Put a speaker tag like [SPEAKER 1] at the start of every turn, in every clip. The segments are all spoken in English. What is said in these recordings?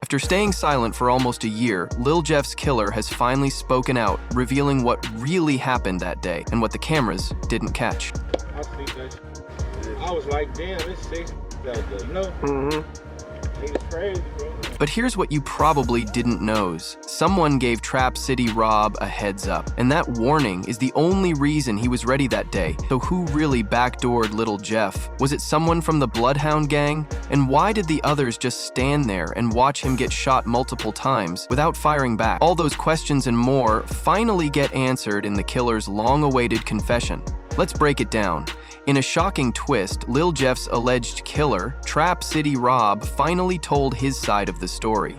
[SPEAKER 1] After staying silent for almost a year, Lil Jeff's killer has finally spoken out, revealing what really happened that day and what the cameras didn't catch.
[SPEAKER 2] I see that. I was like, damn, it's 6 out there, you know? It's crazy, bro.
[SPEAKER 1] But here's what you probably didn't know. Someone gave Trap City Rob a heads up, and that warning is the only reason he was ready that day. So who really backdoored Lil Jeff? Was it someone from the Bloodhound gang? And why did the others just stand there and watch him get shot multiple times without firing back? All those questions and more finally get answered in the killer's long-awaited confession. Let's break it down. In a shocking twist, Lil Jeff's alleged killer, Trap City Rob, finally told his side of the story.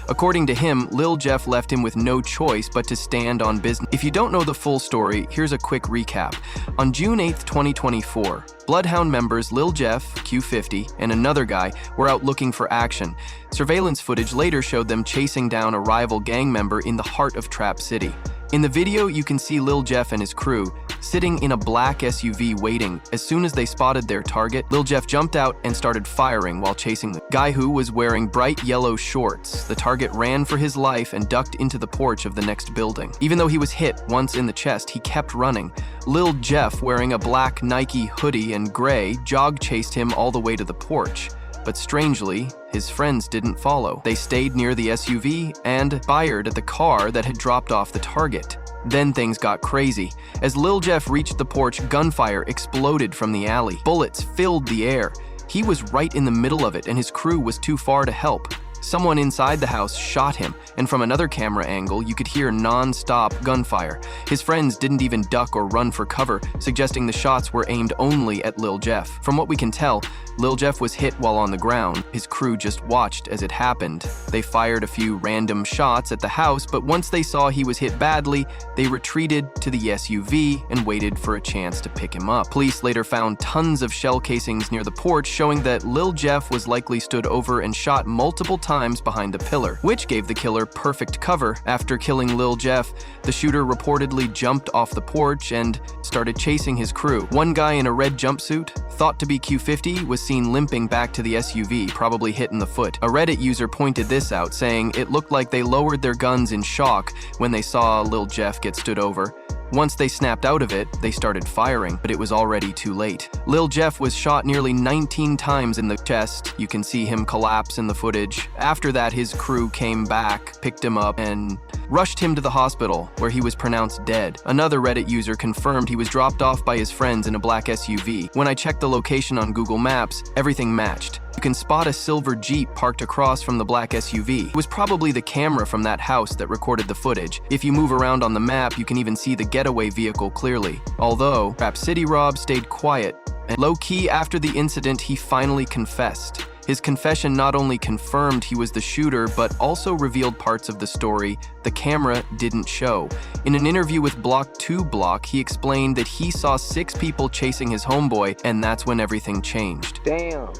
[SPEAKER 1] According to him, Lil Jeff left him with no choice but to stand on business. If you don't know the full story, here's a quick recap. On June 8, 2024, Bloodhound members Lil Jeff, Q50, and another guy were out looking for action. Surveillance footage later showed them chasing down a rival gang member in the heart of Trap City. In the video, you can see Lil Jeff and his crew sitting in a black SUV waiting. As soon as they spotted their target, Lil Jeff jumped out and started firing while chasing the guy who was wearing bright yellow shorts. The target ran for his life and ducked into the porch of the next building. Even though he was hit once in the chest, he kept running. Lil Jeff, wearing a black Nike hoodie and gray, jog-chased him all the way to the porch. But strangely, his friends didn't follow. They stayed near the SUV and fired at the car that had dropped off the target. Then things got crazy. As Lil Jeff reached the porch, gunfire exploded from the alley. Bullets filled the air. He was right in the middle of it, and his crew was too far to help. Someone inside the house shot him, and from another camera angle, you could hear non-stop gunfire. His friends didn't even duck or run for cover, suggesting the shots were aimed only at Lil Jeff. From what we can tell, Lil Jeff was hit while on the ground. His crew just watched as it happened. They fired a few random shots at the house, but once they saw he was hit badly, they retreated to the SUV and waited for a chance to pick him up. Police later found tons of shell casings near the porch, showing that Lil Jeff was likely stood over and shot multiple times behind a pillar, which gave the killer perfect cover. After killing Lil Jeff, the shooter reportedly jumped off the porch and started chasing his crew. One guy in a red jumpsuit, thought to be Q50, was seen limping back to the SUV, probably hit in the foot. A Reddit user pointed this out, saying it looked like they lowered their guns in shock when they saw Lil Jeff get stood over. Once they snapped out of it, they started firing, but it was already too late. Lil Jeff was shot nearly 19 times in the chest. You can see him collapse in the footage. After that, his crew came back, picked him up, and rushed him to the hospital, where he was pronounced dead. Another Reddit user confirmed he was dropped off by his friends in a black SUV. When I checked the location on Google Maps, everything matched. You can spot a silver Jeep parked across from the black SUV. It was probably the camera from that house that recorded the footage. If you move around on the map, you can even see the getaway vehicle clearly. Although, Trap City Rob stayed quiet, and low-key after the incident, he finally confessed. His confession not only confirmed he was the shooter, but also revealed parts of the story the camera didn't show. In an interview with Block 2 Block, he explained that he saw 6 people chasing his homeboy, and that's when everything changed.
[SPEAKER 3] Damn.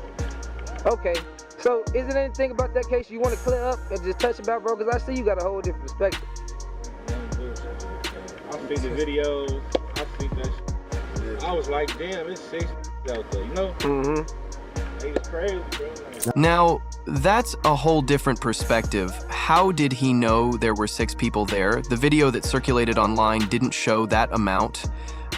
[SPEAKER 3] Okay, so is there anything about that case you want to clear up and just touch about, bro? Because I see you got a whole different perspective.
[SPEAKER 2] I see the videos, I see that shit. I was like, damn, it's 6 out there, you know? It's crazy, bro.
[SPEAKER 1] Now, that's a whole different perspective. How did he know there were 6 people there? The video that circulated online didn't show that amount.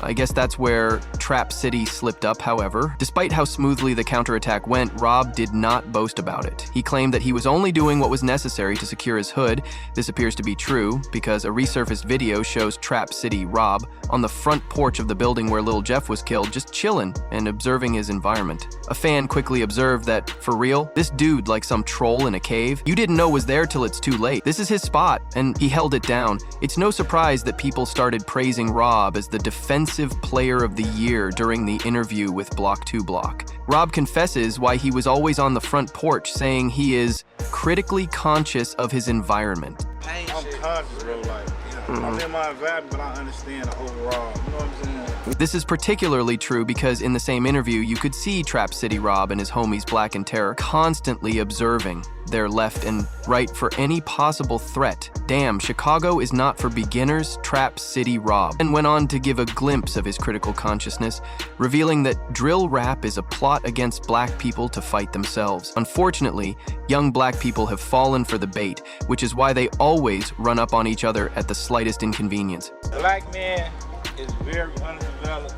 [SPEAKER 1] I guess that's where Trap City slipped up, however. Despite how smoothly the counterattack went, Rob did not boast about it. He claimed that he was only doing what was necessary to secure his hood. This appears to be true, because a resurfaced video shows Trap City Rob on the front porch of the building where Lil Jeff was killed, just chillin' and observing his environment. A fan quickly observed that, for real, this dude like some troll in a cave. You didn't know was there till it's too late. This is his spot, and he held it down. It's no surprise that people started praising Rob as the defensive player of the year during the interview with Block 2 Block. Rob confesses why he was always on the front porch, saying he is critically conscious of his environment.
[SPEAKER 4] I'm conscious, bro, like, I'm in my environment, but I understand the overall, you know what I'm saying?
[SPEAKER 1] This is particularly true because in the same interview, you could see Trap City Rob and his homies Black and Terror constantly observing. there left and right for any possible threat. Damn, Chicago is not for beginners, Trap City Rob. And went on to give a glimpse of his critical consciousness, revealing that drill rap is a plot against black people to fight themselves. Unfortunately, young black people have fallen for the bait, which is why they always run up on each other at the slightest inconvenience.
[SPEAKER 4] Black man is very underdeveloped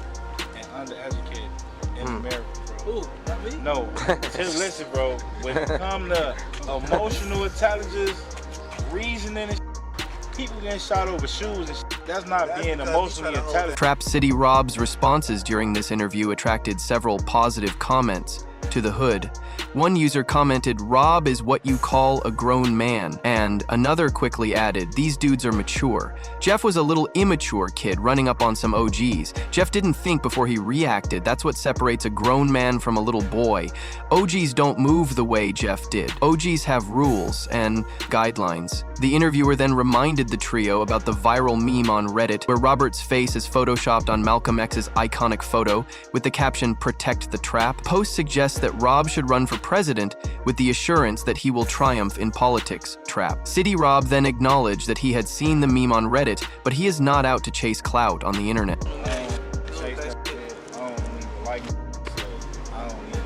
[SPEAKER 4] and undereducated in America, bro.
[SPEAKER 2] Ooh, not me.
[SPEAKER 4] No, just listen, bro. When it comes to emotional intelligence, reasoning and people getting shot over shoes and that's not being emotionally intelligent.
[SPEAKER 1] Trap City Rob's responses during this interview attracted several positive comments. To the hood, one user commented, "Rob is what you call a grown man," and another quickly added, "These dudes are mature." Jeff was a little immature kid running up on some OGs. Jeff didn't think before he reacted. That's what separates a grown man from a little boy. OGs don't move the way Jeff did. OGs have rules and guidelines. The interviewer then reminded the trio about the viral meme on Reddit where Robert's face is photoshopped on Malcolm X's iconic photo with the caption, "Protect the Trap." Post suggests that Rob should run for president with the assurance that he will triumph in politics. Trap City Rob then acknowledged that he had seen the meme on Reddit, but he is not out to chase clout on the internet.
[SPEAKER 4] Chase that shit. I don't even like it, so I don't even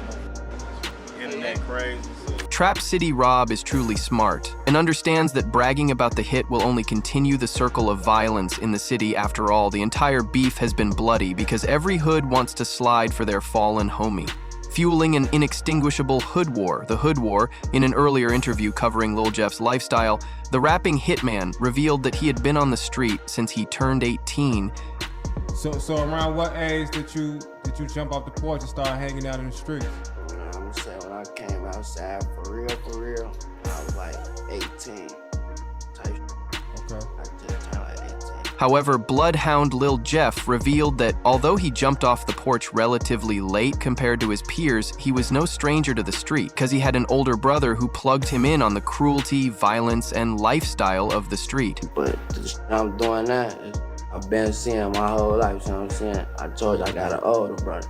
[SPEAKER 4] know. Internet crazy. So.
[SPEAKER 1] Trap City Rob is truly smart and understands that bragging about the hit will only continue the circle of violence in the city. After all, the entire beef has been bloody because every hood wants to slide for their fallen homie, fueling an inextinguishable hood war. The hood war, in an earlier interview covering Lil Jeff's lifestyle, the rapping hitman revealed that he had been on the street since he turned 18.
[SPEAKER 5] So around what age did you jump off the porch and start hanging out in the streets?
[SPEAKER 6] I'm gonna say when I came outside for real, I was like 18 type.
[SPEAKER 5] Okay.
[SPEAKER 6] I just turned like 18.
[SPEAKER 1] However, Bloodhound Lil Jeff revealed that although he jumped off the porch relatively late compared to his peers, he was no stranger to the street because he had an older brother who plugged him in on the cruelty, violence, and lifestyle of the street.
[SPEAKER 6] But the shit I'm doing now, I've been seeing my whole life, you know what I'm saying? I told you I got an older brother.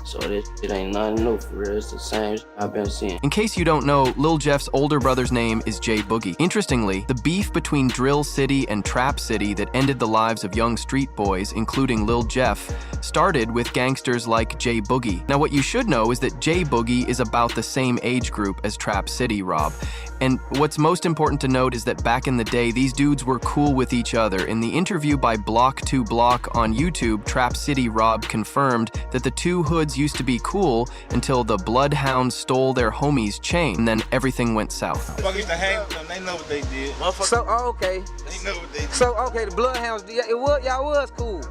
[SPEAKER 6] So this shit ain't nothing new for real. It's the same shit I've been seeing.
[SPEAKER 1] In case you don't know, Lil Jeff's older brother's name is J Boogie. Interestingly, the beef between Drill City and Trap City that ended the lives of young street boys, including Lil Jeff, started with gangsters like J Boogie. Now what you should know is that J Boogie is about the same age group as Trap City Rob. And what's most important to note is that back in the day, these dudes were cool with each other. In the interview by Block to Block on YouTube, Trap City Rob confirmed that the two hoods used to be cool until the Bloodhounds stole their homie's chain, and then everything went south.
[SPEAKER 4] Fuck used to hang with them, they know what they did.
[SPEAKER 3] So, okay.
[SPEAKER 4] They know what they did.
[SPEAKER 3] So, okay, the Bloodhounds, y'all was cool.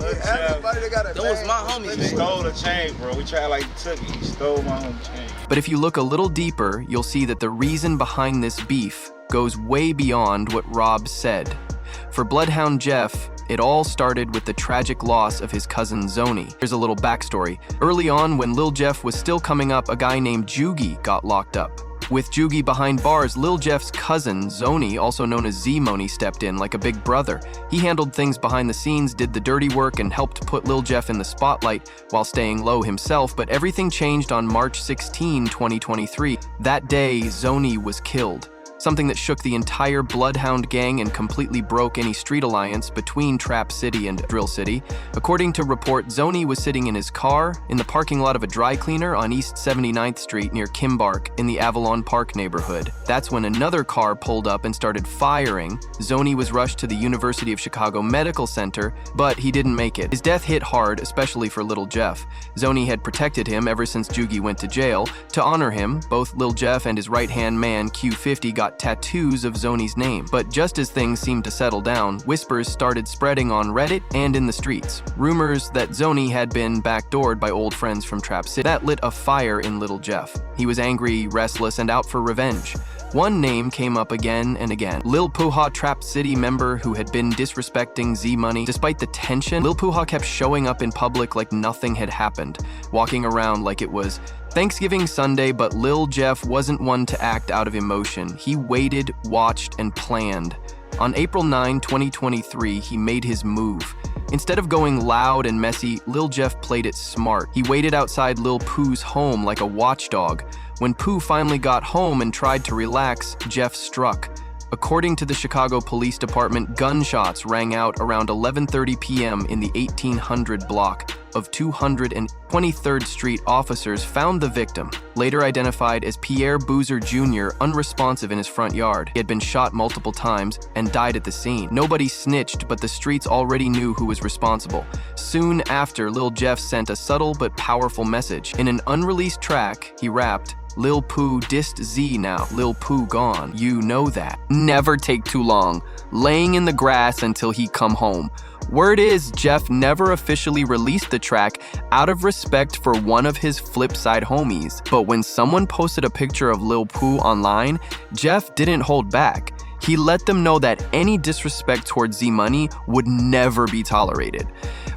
[SPEAKER 4] Everybody that got a
[SPEAKER 2] That was my homie.
[SPEAKER 4] He stole the chain, bro. We tried like he took it. He stole my homie chain.
[SPEAKER 1] But if you look a little deeper, you'll see that the reason behind this beef goes way beyond what Rob said. For Bloodhound Jeff, it all started with the tragic loss of his cousin Zoni. Here's a little backstory. Early on, when Lil Jeff was still coming up, a guy named Jugi got locked up. With Jugi behind bars, Lil Jeff's cousin, Zoni, also known as Z-Money, stepped in like a big brother. He handled things behind the scenes, did the dirty work, and helped put Lil Jeff in the spotlight while staying low himself, but everything changed on March 16, 2023. That day, Zoni was killed. Something that shook the entire Bloodhound gang and completely broke any street alliance between Trap City and Drill City. According to report, Zoni was sitting in his car in the parking lot of a dry cleaner on East 79th Street near Kimbark in the Avalon Park neighborhood. That's when another car pulled up and started firing. Zoni was rushed to the University of Chicago Medical Center, but he didn't make it. His death hit hard, especially for Lil Jeff. Zoni had protected him ever since Jugi went to jail. To honor him, both Lil Jeff and his right-hand man, Q50, got tattoos of Zoni's name. But just as things seemed to settle down, whispers started spreading on Reddit and in the streets. Rumors that Zoni had been backdoored by old friends from Trap City. That lit a fire in Lil Jeff. He was angry, restless, and out for revenge. One name came up again and again. Lil Puha, Trap City member who had been disrespecting Z-Money. Despite the tension, Lil Puha kept showing up in public like nothing had happened, walking around like it was Thanksgiving Sunday, but Lil Jeff wasn't one to act out of emotion. He waited, watched, and planned. On April 9, 2023, he made his move. Instead of going loud and messy, Lil Jeff played it smart. He waited outside Lil Pooh's home like a watchdog, When Pooh finally got home and tried to relax, Jeff struck. According to the Chicago Police Department, gunshots rang out around 11:30 p.m. in the 1800 block of 223rd Street. Officers found the victim, later identified as Pierre Boozer Jr., unresponsive in his front yard. He had been shot multiple times and died at the scene. Nobody snitched, but the streets already knew who was responsible. Soon after, Lil Jeff sent a subtle but powerful message. In an unreleased track, he rapped, "Lil Pooh dissed Z now, Lil Pooh gone, you know that. Never take too long, laying in the grass until he come home." Word is, Jeff never officially released the track out of respect for one of his Flipside homies. But when someone posted a picture of Lil Pooh online, Jeff didn't hold back. He let them know that any disrespect towards Z-Money would never be tolerated.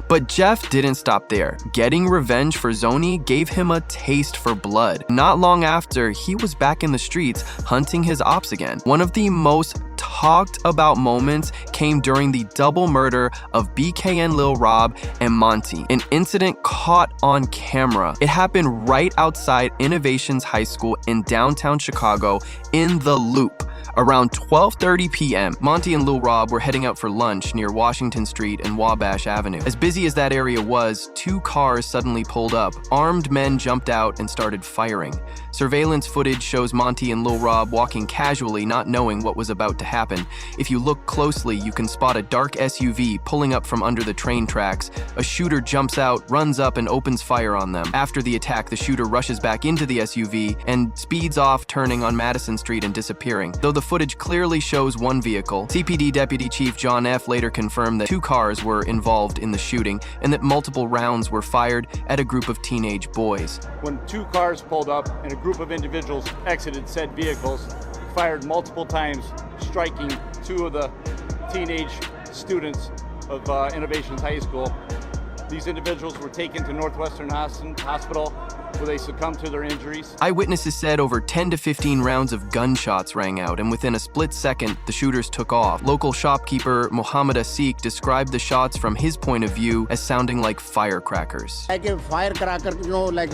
[SPEAKER 1] But Jeff didn't stop there. Getting revenge for Zoni gave him a taste for blood. Not long after, he was back in the streets hunting his ops again. One of the most talked about moments came during the double murder of BKN Lil Rob and Monty, an incident caught on camera. It happened right outside Innovations High School in downtown Chicago in the Loop. Around 12:30 p.m., Monty and Lil Rob were heading out for lunch near Washington Street and Wabash Avenue. As busy as that area was, two cars suddenly pulled up. Armed men jumped out and started firing. Surveillance footage shows Monty and Lil Rob walking casually, not knowing what was about to happen. If you look closely, you can spot a dark SUV pulling up from under the train tracks. A shooter jumps out, runs up, and opens fire on them. After the attack, the shooter rushes back into the SUV and speeds off, turning on Madison Street and disappearing. Though the footage clearly shows one vehicle, CPD Deputy Chief John F. later confirmed that two cars were involved in the shooting and that multiple rounds were fired at a group of teenage boys.
[SPEAKER 7] When two cars pulled up and a group of individuals exited said vehicles, fired multiple times, striking two of the teenage students of Innovations High School. These individuals were taken to Northwestern Hospital where they succumbed to their injuries.
[SPEAKER 1] Eyewitnesses said over 10 to 15 rounds of gunshots rang out, and within a split second, the shooters took off. Local shopkeeper Mohammed Asik described the shots from his point of view as sounding like firecrackers.
[SPEAKER 8] Like a firecracker, like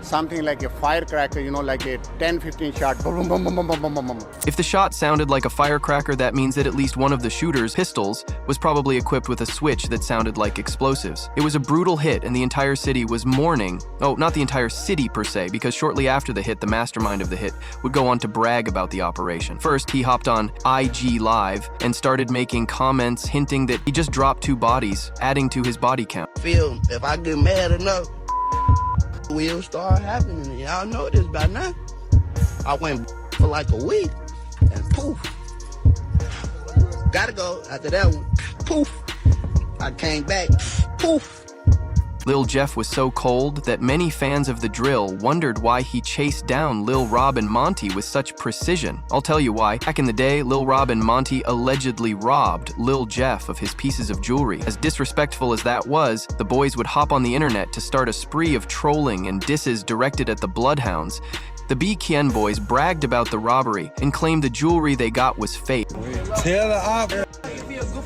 [SPEAKER 8] something like a firecracker, like a 10-15 shot. Boom, boom, boom, boom, boom, boom, boom, boom.
[SPEAKER 1] If the shot sounded like a firecracker, that means that at least one of the shooters' pistols was probably equipped with a switch that sounded like explosives. It was a brutal hit, and the entire city was mourning. Oh, not the entire city per se, because shortly after the hit, the mastermind of the hit would go on to brag about the operation. First, he hopped on IG Live and started making comments hinting that he just dropped 2 bodies, adding to his body count.
[SPEAKER 6] Feel if I get mad enough, will start happening. Y'all know this by now. I went for like a week and poof. Gotta go after that one. Poof. I came back. Poof.
[SPEAKER 1] Lil Jeff was so cold that many fans of the drill wondered why he chased down Lil Rob and Monty with such precision. I'll tell you why. Back in the day, Lil Rob and Monty allegedly robbed Lil Jeff of his pieces of jewelry. As disrespectful as that was, the boys would hop on the internet to start a spree of trolling and disses directed at the Bloodhounds. The BKN boys bragged about the robbery and claimed the jewelry they got was fake.
[SPEAKER 9] Tell the op.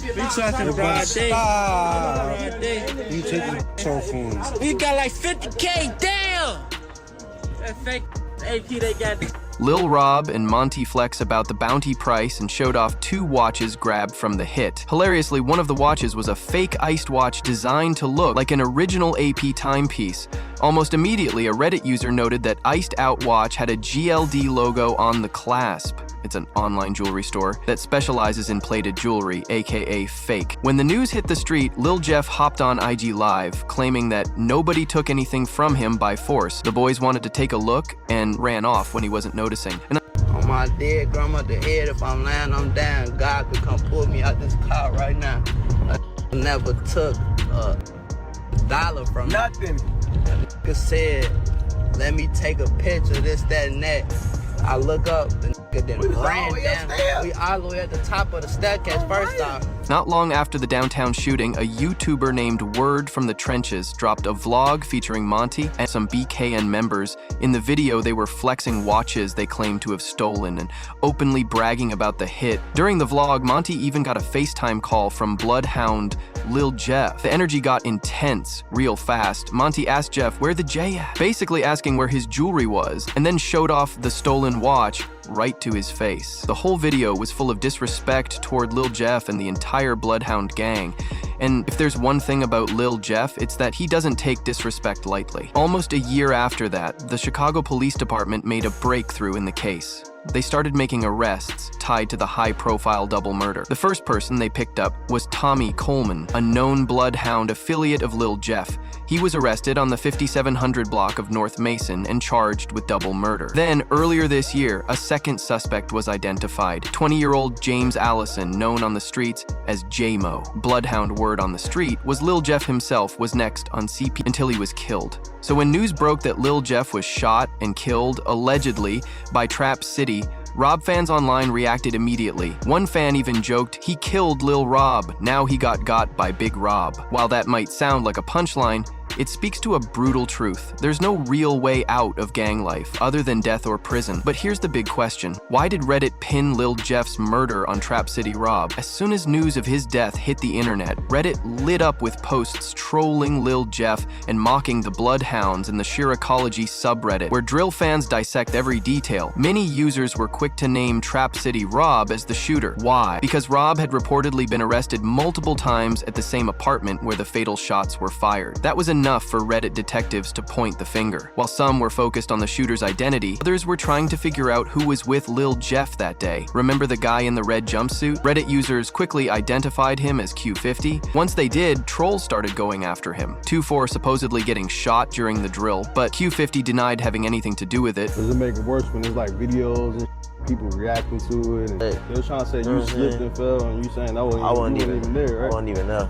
[SPEAKER 9] We talking broad day. You taking so phones.
[SPEAKER 10] We got like 50K down. That fake AP they got.
[SPEAKER 1] Lil Rob and Monty flex about the bounty price and showed off 2 watches grabbed from the hit. Hilariously, one of the watches was a fake iced watch designed to look like an original AP timepiece. Almost immediately, a Reddit user noted that Iced Out watch had a GLD logo on the clasp. It's an online jewelry store that specializes in plated jewelry, aka fake. When the news hit the street, Lil Jeff hopped on IG Live, claiming that nobody took anything from him by force. The boys wanted to take a look and ran off when he wasn't noticing.
[SPEAKER 6] On my dead grandmother's head, if I'm lying, I'm down. God could come pull me out this car right now. I never took a dollar from
[SPEAKER 9] nothing.
[SPEAKER 6] Nigga said, let me take a picture, this, that, and that. I look up, the nigga then ran down. We all the way at the top of the staircase first off.
[SPEAKER 1] Not long after the downtown shooting, a YouTuber named Word from the Trenches dropped a vlog featuring Monty and some BKN members. In the video, they were flexing watches they claimed to have stolen and openly bragging about the hit. During the vlog, Monty even got a FaceTime call from bloodhound Lil Jeff. The energy got intense real fast. Monty asked Jeff where the J at, basically asking where his jewelry was, and then showed off the stolen watch right to his face. The whole video was full of disrespect toward Lil Jeff and the entire Bloodhound gang. And if there's one thing about Lil Jeff, it's that he doesn't take disrespect lightly. Almost a year after that, the Chicago Police Department made a breakthrough in the case. They started making arrests tied to the high-profile double murder. The first person they picked up was Tommy Coleman, a known bloodhound affiliate of Lil Jeff. He was arrested on the 5700 block of North Mason and charged with double murder. Then, earlier this year, a second suspect was identified. 20-year-old James Allison, known on the streets as J-Mo. Bloodhound word on the street was Lil Jeff himself was next on CP until he was killed. So when news broke that Lil Jeff was shot and killed, allegedly, by Trap City, Rob fans online reacted immediately. One fan even joked, "He killed Lil Rob, now he got by Big Rob." While that might sound like a punchline, it speaks to a brutal truth. There's no real way out of gang life other than death or prison. But here's the big question. Why did Reddit pin Lil Jeff's murder on Trap City Rob? As soon as news of his death hit the internet, Reddit lit up with posts trolling Lil Jeff and mocking the Bloodhounds in the Sheeracology subreddit, where drill fans dissect every detail. Many users were quick to name Trap City Rob as the shooter. Why? Because Rob had reportedly been arrested multiple times at the same apartment where the fatal shots were fired. That was enough for Reddit detectives to point the finger. While some were focused on the shooter's identity, others were trying to figure out who was with Lil Jeff that day. Remember the guy in the red jumpsuit? Reddit users quickly identified him as Q50. Once they did, trolls started going after him. 2 for supposedly getting shot during the drill, but Q50 denied having anything to do with it.
[SPEAKER 11] Does it make it worse when there's like videos and people reacting to it? And they were trying to say you slipped and fell, and you saying I wasn't even there, right?
[SPEAKER 6] I wasn't even there.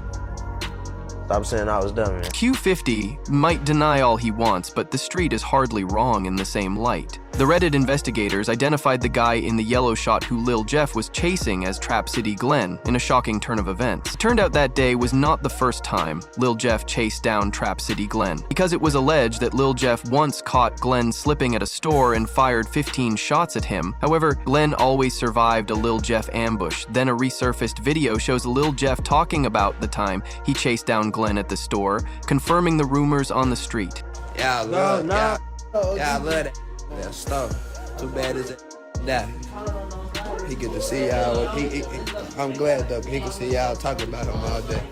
[SPEAKER 6] Stop saying I was done, man.
[SPEAKER 1] Q50 might deny all he wants, but the street is hardly wrong in the same light. The Reddit investigators identified the guy in the yellow shot who Lil Jeff was chasing as Trap City Glenn in a shocking turn of events. It turned out that day was not the first time Lil Jeff chased down Trap City Glenn, because it was alleged that Lil Jeff once caught Glenn slipping at a store and fired 15 shots at him. However, Glenn always survived a Lil Jeff ambush. Then a resurfaced video shows Lil Jeff talking about the time he chased down Glenn at the store, confirming the rumors on the street.
[SPEAKER 6] Yeah, I love that. Yeah, I love that. That stuff. Too bad is it that. He get to see y'all. I'm glad though, he can see y'all talking about him all day.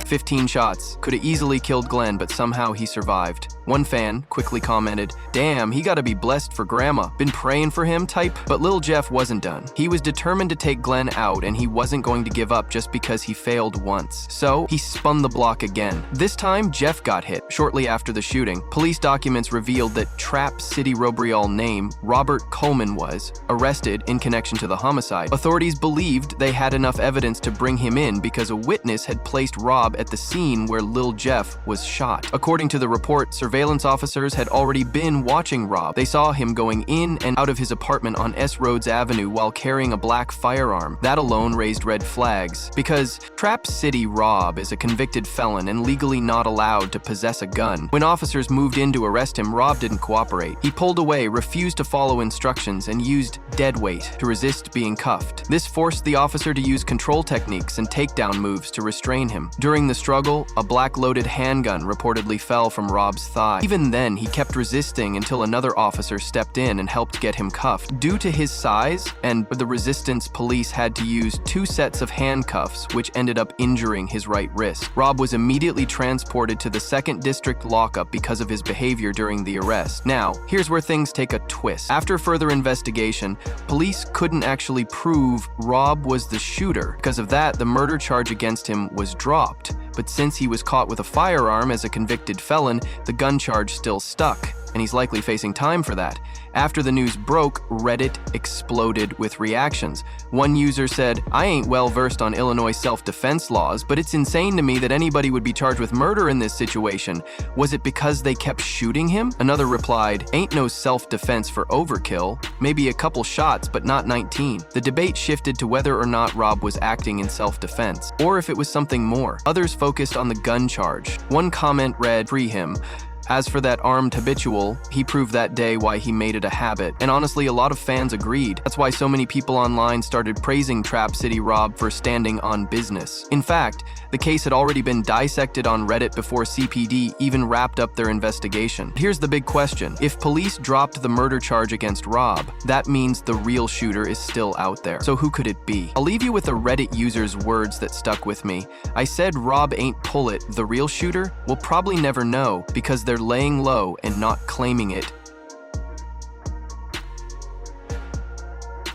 [SPEAKER 1] 15 shots. Could have easily killed Glenn, but somehow he survived. One fan quickly commented, "Damn, he gotta be blessed for grandma. Been praying for him type?" But Lil Jeff wasn't done. He was determined to take Glenn out, and he wasn't going to give up just because he failed once. So he spun the block again. This time, Jeff got hit. Shortly after the shooting, police documents revealed that Trap City Robrial name Robert Coleman was arrested in connection to the homicide. Authorities believed they had enough evidence to bring him in because a witness had placed Rob at the scene where Lil Jeff was shot. According to the report, surveillance officers had already been watching Rob. They saw him going in and out of his apartment on S. Rhodes Avenue while carrying a black firearm. That alone raised red flags, because Trap City Rob is a convicted felon and legally not allowed to possess a gun. When officers moved in to arrest him, Rob didn't cooperate. He pulled away, refused to follow instructions, and used dead weight to resist being cuffed. This forced the officer to use control techniques and takedown moves to restrain him. During the struggle, a black-loaded handgun reportedly fell from Rob's thigh. Even then, he kept resisting until another officer stepped in and helped get him cuffed. Due to his size and the resistance, police had to use 2 sets of handcuffs, which ended up injuring his right wrist. Rob was immediately transported to the 2nd District lockup because of his behavior during the arrest. Now, here's where things take a twist. After further investigation, police couldn't actually prove Rob was the shooter. Because of that, the murder charge against him was dropped. But since he was caught with a firearm as a convicted felon, the gun charge still stuck. and he's likely facing time for that. After the news broke, Reddit exploded with reactions. One user said, "I ain't well versed on Illinois self-defense laws, but it's insane to me that anybody would be charged with murder in this situation. Was it because they kept shooting him?" Another replied, "Ain't no self-defense for overkill. Maybe a couple shots, but not 19. The debate shifted to whether or not Rob was acting in self-defense, or if it was something more. Others focused on the gun charge. One comment read, "Free him. As for that armed habitual, he proved that day why he made it a habit." And honestly, a lot of fans agreed. That's why so many people online started praising Trap City Rob for standing on business. In fact, the case had already been dissected on Reddit before CPD even wrapped up their investigation. Here's the big question. If police dropped the murder charge against Rob, that means the real shooter is still out there. So who could it be? I'll leave you with a Reddit user's words that stuck with me. "I said Rob ain't pull it, the real shooter? We'll probably never know because they're laying low and not claiming it